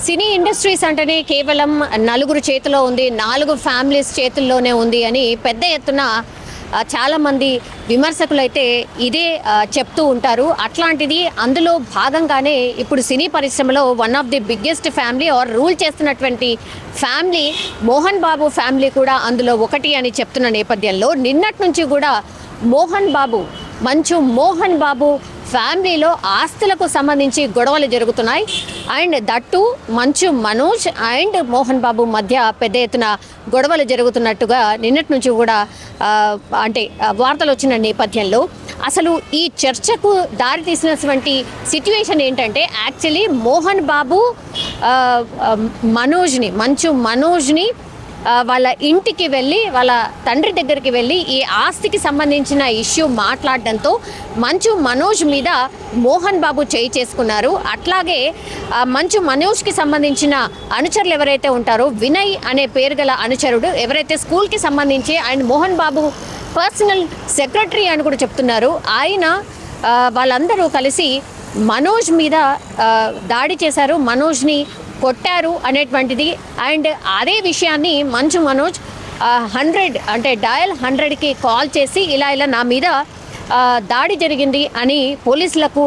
సినీ industries అంటేనే కేవలం నలుగురు చేతిలో ఉంది, 4 ఫ్యామిలీస్ చేతుల్లోనే ఉంది అని పెద్ద ఎత్తున చాలామంది విమర్శకులు అయితే ఇదే చెప్తూ ఉంటారు. అట్లాంటిది అందులో భాగంగానే ఇప్పుడు సినీ పరిశ్రమలో one of the biggest family or rule చేస్తున్నటువంటి ఫ్యామిలీ మోహన్ బాబు ఫ్యామిలీ కూడా అందులో ఒకటి అని చెప్తున్న నేపథ్యంలో నిన్నటి నుంచి కూడా మంచు మోహన్ బాబు ఫ్యామిలీలో ఆస్తులకు సంబంధించి గొడవలు జరుగుతున్నాయి. And that Manchu Manoj and Mohan Babu మధ్య పెద్ద ఎత్తున గొడవలు జరుగుతున్నట్టుగా నిన్నటి నుంచి కూడా వార్తలు వచ్చిన నేపథ్యంలో అసలు ఈ చర్చకు దారితీసినటువంటి సిట్యుయేషన్ ఏంటంటే యాక్చువల్లీ మోహన్ బాబు మంచు మనోజ్ని వాళ్ళ ఇంటికి వెళ్ళి వాళ్ళ తండ్రి దగ్గరికి వెళ్ళి ఈ ఆస్తికి సంబంధించిన ఇష్యూ మాట్లాడడంతో మంచు మనోజ్ మీద మోహన్ బాబు చేయి చేసుకున్నారు. అట్లాగే మంచు మనోజ్కి సంబంధించిన అనుచరులు ఎవరైతే ఉంటారో వినయ్ అనే పేరు గల అనుచరుడు ఎవరైతే స్కూల్కి సంబంధించి and Mohan Babu personal secretary అని కూడా చెప్తున్నారు. ఆయన వాళ్ళందరూ కలిసి మనోజ్ మీద దాడి చేశారు, మనోజ్ని కొట్టారు అనేటువంటిది. అండ్ అదే విషయాన్ని మంచు మనోజ్ 100 డయల్ 100కి కాల్ చేసి ఇలా నా మీద దాడి జరిగింది అని పోలీసులకు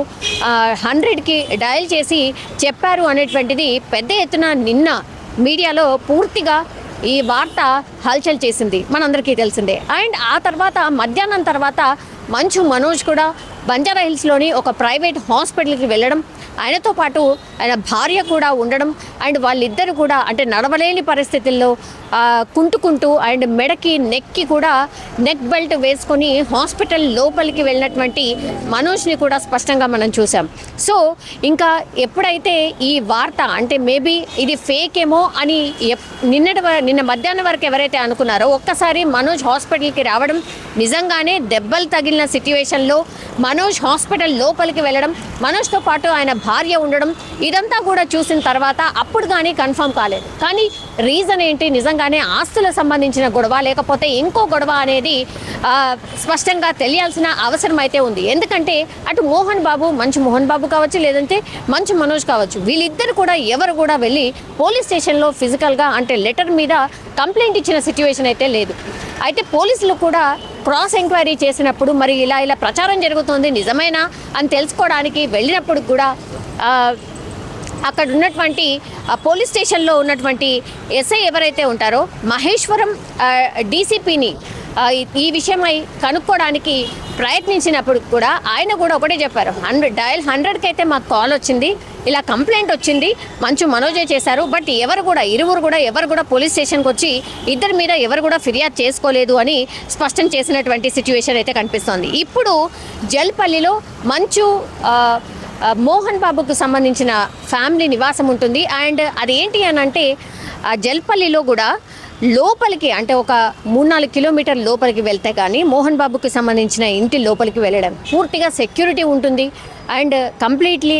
100కి డయల్ చేసి చెప్పారు అనేటువంటిది పెద్ద ఎత్తున నిన్న మీడియాలో పూర్తిగా ఈ వార్త హల్చల్ చేసింది, మనందరికీ తెలిసిందే. అండ్ ఆ తర్వాత మధ్యాహ్నం తర్వాత మంచు మనోజ్ కూడా బంజారా హిల్స్లోని ఒక ప్రైవేట్ హాస్పిటల్కి వెళ్ళడం, ఆయనతో పాటు ఆయన భార్య కూడా ఉండడం అండ్ వాళ్ళిద్దరు కూడా నడవలేని పరిస్థితుల్లో కుంటుకుంటూ అండ్ మెడకి నెక్కి కూడా నెక్ బెల్ట్ వేసుకొని హాస్పిటల్ లోపలికి వెళ్ళినటువంటి మనోజ్ని కూడా స్పష్టంగా మనం చూసాం. సో ఇంకా ఎప్పుడైతే ఈ వార్త మేబీ ఇది ఫేక్ ఏమో అని నిన్న మధ్యాహ్నం వరకు ఎవరైతే అనుకున్నారో ఒక్కసారి మనోజ్ హాస్పిటల్కి రావడం, నిజంగానే దెబ్బలు తగిలిన సిట్యుయేషన్లో మనోజ్ హాస్పిటల్ లోపలికి వెళ్ళడం, మనోజ్తో పాటు ఆయన భార్య ఉండడం, ఇదంతా కూడా చూసిన తర్వాత అప్పుడు కానీ కన్ఫర్మ్ కాలేదు. కానీ రీజన్ ఏంటి, నిజంగానే ఆస్తులకు సంబంధించిన గొడవ లేకపోతే ఇంకో గొడవ అనేది స్పష్టంగా తెలియాల్సిన అవసరం అయితే ఉంది. ఎందుకంటే అటు మంచు మోహన్ బాబు కావచ్చు, లేదంటే మంచు మనోజ్ కావచ్చు, వీళ్ళిద్దరు కూడా ఎవరు కూడా వెళ్ళి పోలీస్ స్టేషన్లో ఫిజికల్గా లెటర్ మీద కంప్లైంట్ ఇచ్చిన సిట్యుయేషన్ అయితే లేదు. అయితే పోలీసులు కూడా క్రాస్ ఎంక్వైరీ చేసినప్పుడు మరి ఇలా ప్రచారం జరుగుతుంది నిజమేనా అని తెలుసుకోవడానికి వెళ్ళినప్పుడు కూడా అక్కడ ఉన్నటువంటి పోలీస్ స్టేషన్లో ఉన్నటువంటి ఎస్ఐ ఎవరైతే ఉంటారో మహేశ్వరం డీసీపీని ఈ విషయమై కనుక్కోవడానికి ప్రయత్నించినప్పుడు కూడా ఆయన కూడా ఒకటే చెప్పారు, డయల్ 100కి అయితే మాకు కాల్ వచ్చింది, ఇలా కంప్లైంట్ వచ్చింది, మంచు మనోజే చేశారు, బట్ ఎవరు కూడా పోలీస్ స్టేషన్కి వచ్చి ఇద్దరి మీద ఎవరు కూడా ఫిర్యాదు చేసుకోలేదు అని స్పష్టం చేసినటువంటి సిచ్యువేషన్ అయితే కనిపిస్తోంది. ఇప్పుడు జల్పల్లిలో మంచు మోహన్ బాబుకు సంబంధించిన ఫ్యామిలీ నివాసం ఉంటుంది. అండ్ అదేంటి అని జల్పల్లిలో కూడా లోపలికి ఒక 3-4 కిలోమీటర్ల లోపలికి వెళ్తే కానీ మోహన్ బాబుకి సంబంధించిన ఇంటి లోపలికి వెళ్ళడం పూర్తిగా సెక్యూరిటీ ఉంటుంది. అండ్ కంప్లీట్లీ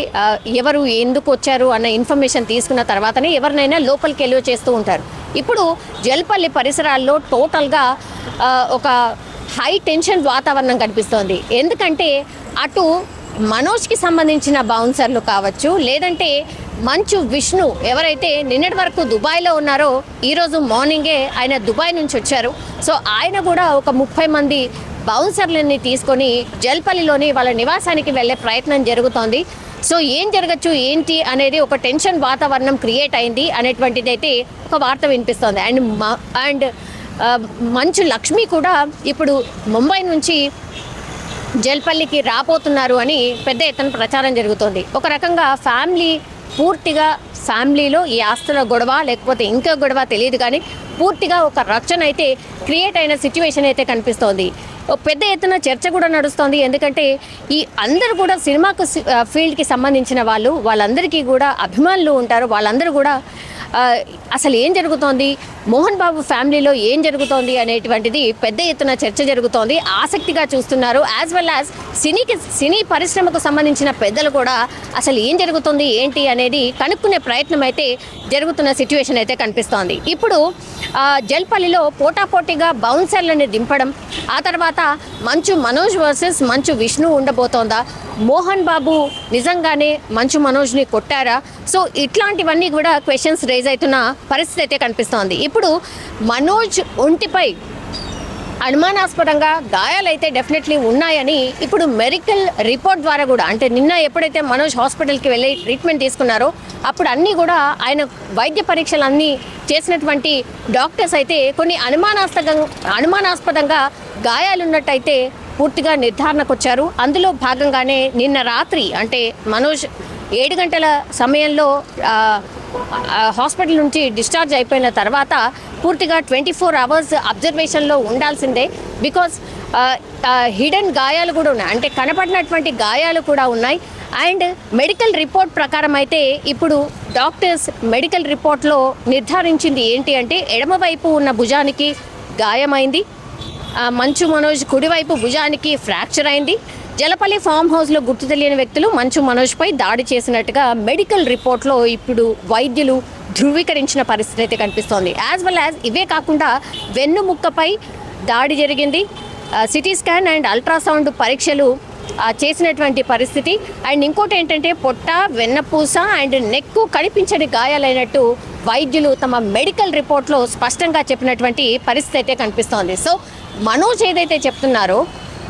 ఎవరు ఎందుకు వచ్చారు అన్న ఇన్ఫర్మేషన్ తీసుకున్న తర్వాతనే ఎవరినైనా లోపలికి ఎల్లో చేస్తూ ఉంటారు. ఇప్పుడు జల్పల్లి పరిసరాల్లో టోటల్గా ఒక హై టెన్షన్ వాతావరణం కనిపిస్తోంది. ఎందుకంటే అటు మనోజ్కి సంబంధించిన బౌన్సర్లు కావచ్చు, లేదంటే మంచు విష్ణు ఎవరైతే నిన్నటి వరకు దుబాయ్లో ఉన్నారో ఈరోజు మార్నింగే ఆయన దుబాయ్ నుంచి వచ్చారు. సో ఆయన కూడా ఒక 30 మంది బౌన్సర్లని తీసుకొని జల్పల్లిలోని వాళ్ళ నివాసానికి వెళ్ళే ప్రయత్నం జరుగుతోంది. సో ఏం జరగచ్చు ఏంటి అనేది ఒక టెన్షన్ వాతావరణం క్రియేట్ అయింది అనేటువంటిది అయితే ఒక వార్త వినిపిస్తోంది. అండ్ మంచు లక్ష్మి కూడా ఇప్పుడు ముంబై నుంచి జల్పల్లికి రాబోతున్నారు అని పెద్ద ఎత్తున ప్రచారం జరుగుతోంది. ఒక రకంగా పూర్తిగా ఫ్యామిలీలో ఈ ఆస్తుల గొడవ లేకపోతే ఇంకా గొడవ తెలియదు, కానీ పూర్తిగా ఒక రక్షణ అయితే క్రియేట్ అయిన సిచ్యువేషన్ అయితే కనిపిస్తోంది. పెద్ద ఎత్తున చర్చ కూడా నడుస్తోంది. ఎందుకంటే ఈ అందరూ కూడా సినిమాకు ఫీల్డ్కి సంబంధించిన వాళ్ళందరికీ కూడా అభిమానులు ఉంటారు. వాళ్ళందరూ కూడా అసలు ఏం జరుగుతోంది, మోహన్ బాబు ఫ్యామిలీలో ఏం జరుగుతోంది అనేటువంటిది పెద్ద ఎత్తున చర్చ జరుగుతోంది. ఆసక్తిగా చూస్తున్నారు. యాజ్ వెల్ యాజ్ సినీ పరిశ్రమకు సంబంధించిన పెద్దలు కూడా అసలు ఏం జరుగుతుంది ఏంటి అనేది కనుక్కునే ప్రయత్నం అయితే జరుగుతున్న సిచ్యువేషన్ అయితే కనిపిస్తోంది. ఇప్పుడు జల్పల్లిలో పోటాపోటీగా బౌన్సర్లని దింపడం, ఆ తర్వాత మంచు మనోజ్ వర్సెస్ మంచు విష్ణు ఉండబోతోందా, మోహన్ బాబు నిజంగానే మంచు మనోజ్ని కొట్టారా? సో ఇట్లాంటివన్నీ కూడా క్వశ్చన్స్ రేజ్ అవుతున్న పరిస్థితి అయితే కనిపిస్తోంది. ఇప్పుడు మనోజ్ ఒంటిపై అనుమానాస్పదంగా గాయాలైతే డెఫినెట్లీ ఉన్నాయని ఇప్పుడు మెడికల్ రిపోర్ట్ ద్వారా కూడా, అంటే నిన్న ఎప్పుడైతే మనోజ్ హాస్పిటల్కి వెళ్ళి ట్రీట్మెంట్ తీసుకున్నారో అప్పుడు అన్నీ కూడా ఆయన వైద్య పరీక్షలు అన్నీ చేసినటువంటి డాక్టర్స్ అయితే కొన్ని అనుమానాస్పదంగా గాయాలున్నట్టయితే పూర్తిగా నిర్ధారణకు వచ్చారు. అందులో భాగంగానే నిన్న రాత్రి అంటే మనోజ్ 7 గంటల సమయంలో హాస్పిటల్ నుంచి డిశ్చార్జ్ అయిపోయిన తర్వాత పూర్తిగా 24 అవర్స్ అబ్జర్వేషన్లో ఉండాల్సిందే. బికాజ్ హిడెన్ గాయాలు కూడా ఉన్నాయి, అంటే కనపడినటువంటి గాయాలు కూడా ఉన్నాయి. అండ్ మెడికల్ రిపోర్ట్ ప్రకారం అయితే ఇప్పుడు డాక్టర్స్ మెడికల్ రిపోర్ట్లో నిర్ధారించింది ఏంటి అంటే ఎడమవైపు ఉన్న భుజానికి గాయమైంది, మంచు మనోజ్ కుడివైపు భుజానికి ఫ్రాక్చర్ అయింది. జలపల్లి ఫామ్ హౌస్లో గుర్తు తెలియని వ్యక్తులు మంచు మనోజ్పై దాడి చేసినట్టుగా మెడికల్ రిపోర్ట్లో ఇప్పుడు వైద్యులు ధృవీకరించిన పరిస్థితి అయితే కనిపిస్తోంది. యాజ్ వెల్ యాజ్ ఇవే కాకుండా వెన్నుముక్కపై దాడి జరిగింది, సిటీ స్కాన్ అండ్ అల్ట్రాసౌండ్ పరీక్షలు చేసినటువంటి పరిస్థితి. అండ్ ఇంకోటి ఏంటంటే పొట్ట, వెన్నపూస అండ్ నెక్ కనిపించని గాయాలైనట్టు వైద్యులు తమ మెడికల్ రిపోర్ట్లో స్పష్టంగా చెప్పినటువంటి పరిస్థితి అయితే కనిపిస్తోంది. సో మనోజ్ ఏదైతే చెప్తున్నారో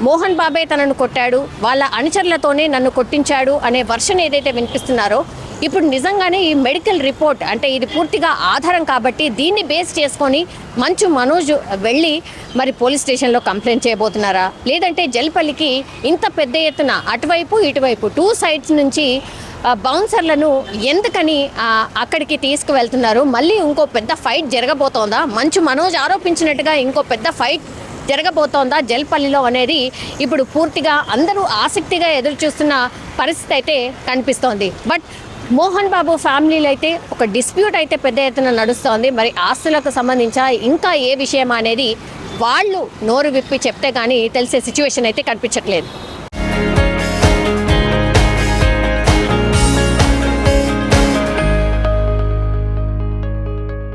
మోహన్ బాబే తనను కొట్టాడు, వాళ్ళ అనుచరులతోనే నన్ను కొట్టించాడు అనే వర్షన్ ఏదైతే వినిపిస్తున్నారో ఇప్పుడు నిజంగానే ఈ మెడికల్ రిపోర్ట్ అంటే ఇది పూర్తిగా ఆధారం కాబట్టి దీన్ని బేస్ చేసుకొని మంచు మనోజ్ వెళ్ళి మరి పోలీస్ స్టేషన్లో కంప్లైంట్ చేయబోతున్నారా, లేదంటే జల్పల్లికి ఇంత పెద్ద ఎత్తున అటువైపు ఇటువైపు 2 సైడ్స్ నుంచి బౌన్సర్లను ఎందుకని అక్కడికి తీసుకువెళ్తున్నారు, మళ్ళీ ఇంకో పెద్ద ఫైట్ జరగబోతోందా, మంచు మనోజ్ ఆరోపించినట్టుగా ఇంకో పెద్ద ఫైట్ జరగబోతోందా జల్పల్లిలో అనేది ఇప్పుడు పూర్తిగా అందరూ ఆసక్తిగా ఎదురు చూస్తున్న పరిస్థితి అయితే కనిపిస్తోంది. బట్ మోహన్ బాబు ఫ్యామిలీలో అయితే ఒక డిస్ప్యూట్ అయితే పెద్ద ఎత్తున నడుస్తోంది. మరి ఆస్తులకు సంబంధించి ఇంకా ఏ విషయం అనేది వాళ్ళు నోరు విప్పి చెప్తే కానీ తెలిసే సిచ్యువేషన్ అయితే కనిపించట్లేదు.